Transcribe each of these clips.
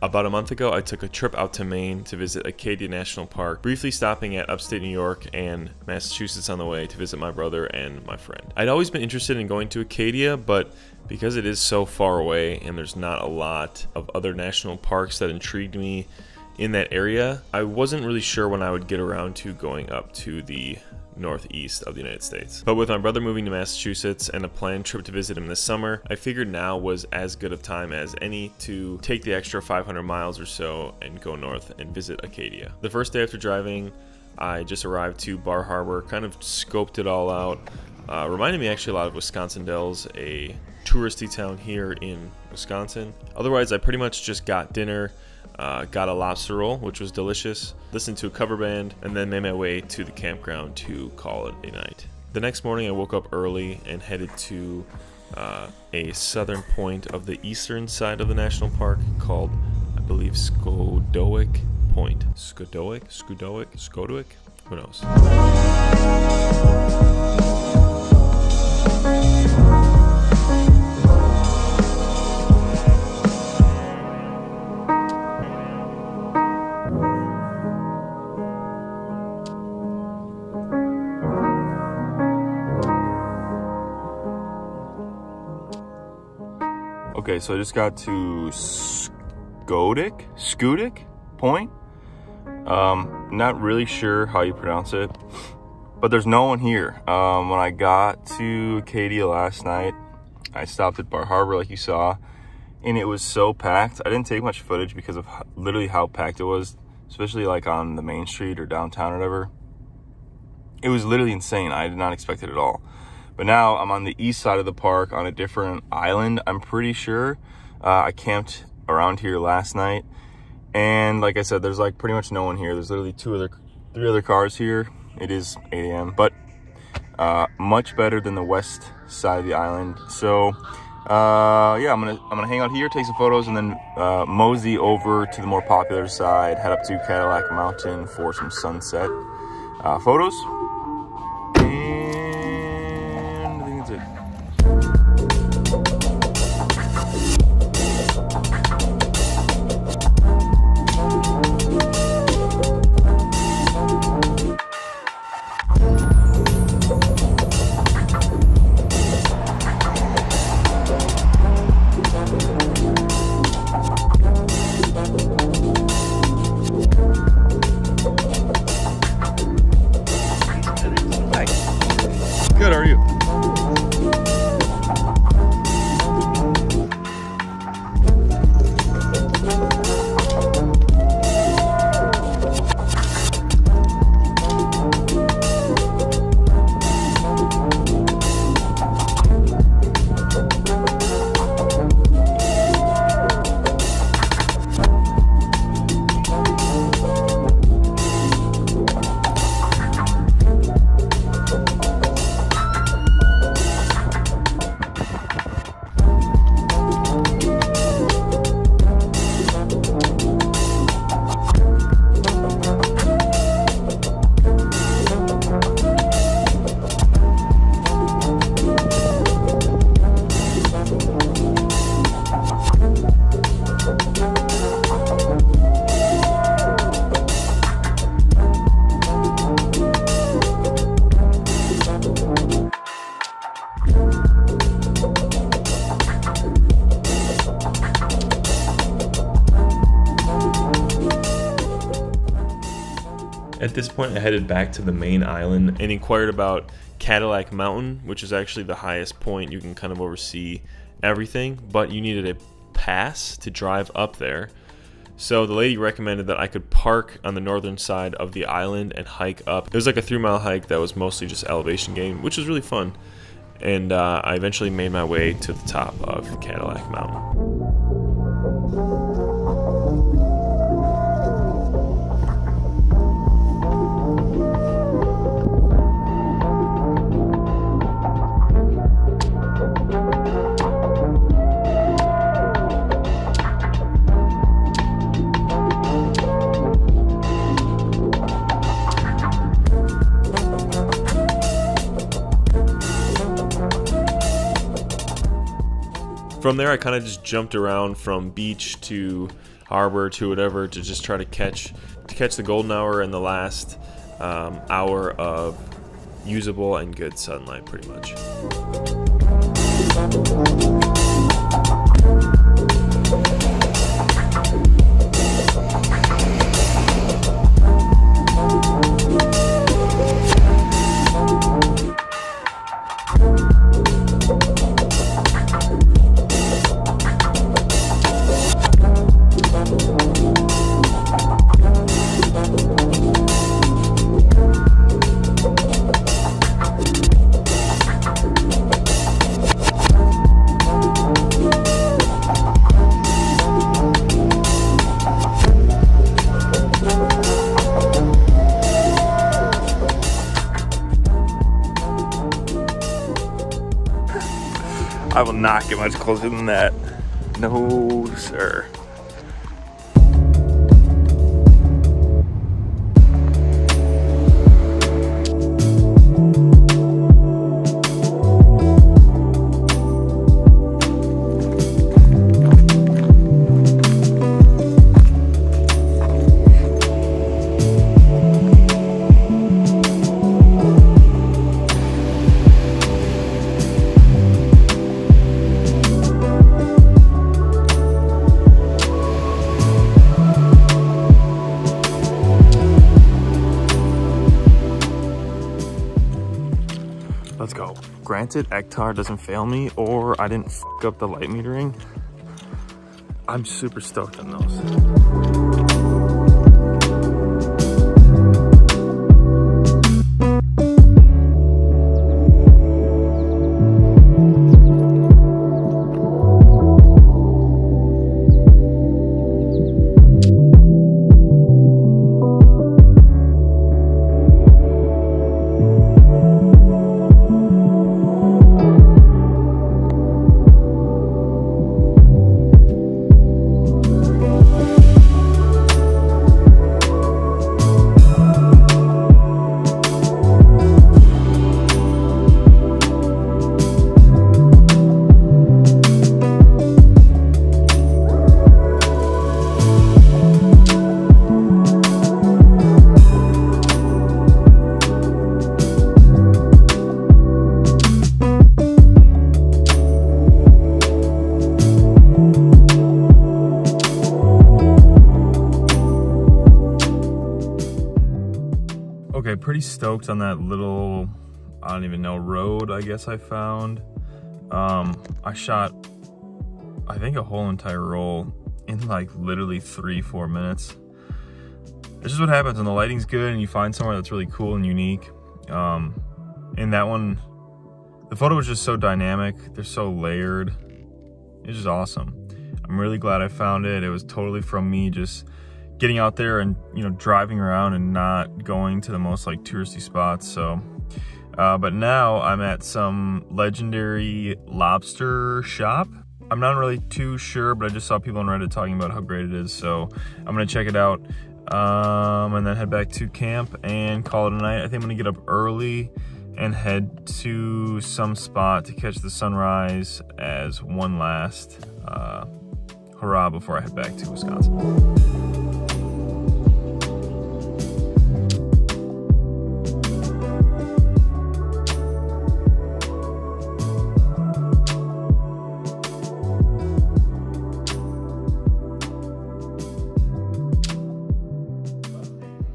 About a month ago, I took a trip out to Maine to visit Acadia National Park, briefly stopping at upstate New York and Massachusetts on the way to visit my brother and my friend. I'd always been interested in going to Acadia, but because it is so far away and there's not a lot of other national parks that intrigued me in that area, I wasn't really sure when I would get around to going up to the northeast of the United States. But with my brother moving to Massachusetts and a planned trip to visit him this summer, I figured now was as good of time as any to take the extra 500 miles or so and go north and visit Acadia. The first day after driving, I just arrived to Bar Harbor, kind of scoped it all out. Reminded me actually a lot of Wisconsin Dells, a touristy town here in Wisconsin. Otherwise, I pretty much just got dinner, got a lobster roll, which was delicious, listened to a cover band, and then made my way to the campground to call it a night. The next morning I woke up early and headed to a southern point of the eastern side of the national park called, I believe, Schodoic Point. Schodoic? Who knows? Okay, so I just got to Schoodic Point. Not really sure how you pronounce it, but there's no one here. When I got to Acadia last night, I stopped at Bar Harbor like you saw, and it was so packed. I didn't take much footage because of literally how packed it was, especially like on the main street or downtown or whatever. It was literally insane. I did not expect it at all. But now I'm on the east side of the park on a different island, I'm pretty sure. I camped around here last night. And like I said, there's like pretty much no one here. There's literally three other cars here. It is 8 a.m. But much better than the west side of the island. So yeah, I'm gonna hang out here, take some photos, and then mosey over to the more popular side, head up to Cadillac Mountain for some sunset photos. Good, how are you? At this point, I headed back to the main island and inquired about Cadillac Mountain, which is actually the highest point. You can kind of oversee everything, but you needed a pass to drive up there. So the lady recommended that I could park on the northern side of the island and hike up. It was like a 3-mile hike that was mostly just elevation gain, which was really fun. And I eventually made my way to the top of Cadillac Mountain. From there, I kind of just jumped around from beach to harbor to whatever to just try to catch the golden hour in the last hour of usable and good sunlight, pretty much. I will not get much closer than that. No, sir. Let's go. Granted, Ektar doesn't fail me, or I didn't fuck up the light metering. I'm super stoked on those. Okay, pretty stoked on that little, I don't even know, road I guess I found. I shot, I think, a whole entire roll in like literally 3-4 minutes. This is what happens when the lighting's good and you find somewhere that's really cool and unique. In that one, the photo was just so dynamic. They're so layered. It's just awesome. I'm really glad I found it. It was totally from me just getting out there and, you know, driving around and not going to the most like touristy spots. So but now I'm at some legendary lobster shop. I'm not really too sure, but I just saw people on Reddit talking about how great it is, so I'm gonna check it out, and then head back to camp and call it a night. I think I'm gonna get up early and head to some spot to catch the sunrise as one last hurrah before I head back to Wisconsin.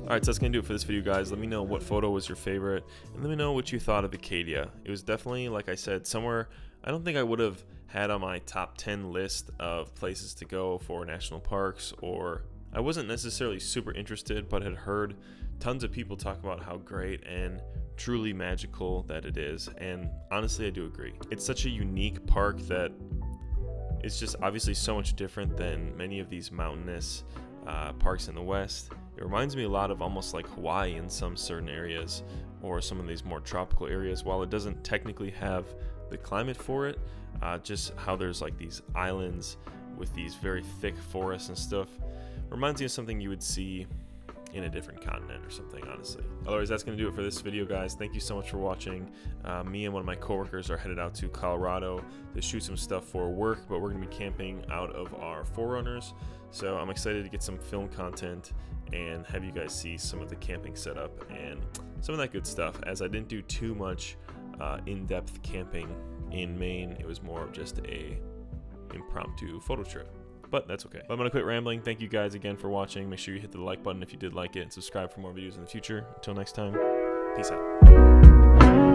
Alright, so that's going to do it for this video, guys. Let me know what photo was your favorite, and let me know what you thought of Acadia. It was definitely, like I said, somewhere I don't think I would have had on my top 10 list of places to go for national parks, or I wasn't necessarily super interested, but had heard tons of people talk about how great and truly magical that it is, and honestly I do agree. It's such a unique park that it's just obviously so much different than many of these mountainous parks in the West. It reminds me a lot of almost like Hawaii in some certain areas, or some of these more tropical areas. While it doesn't technically have the climate for it, just how there's like these islands with these very thick forests and stuff, reminds me of something you would see in a different continent or something, honestly. Otherwise, that's going to do it for this video, guys. Thank you so much for watching. Me and one of my coworkers are headed out to Colorado to shoot some stuff for work, but we're going to be camping out of our 4Runners. So I'm excited to get some film content and have you guys see some of the camping setup and some of that good stuff, as I didn't do too much in-depth camping in Maine. It was more of just a impromptu photo trip, but that's okay. But I'm gonna quit rambling. Thank you guys again for watching. Make sure you hit the like button if you did like it, and subscribe for more videos in the future. Until next time, peace out.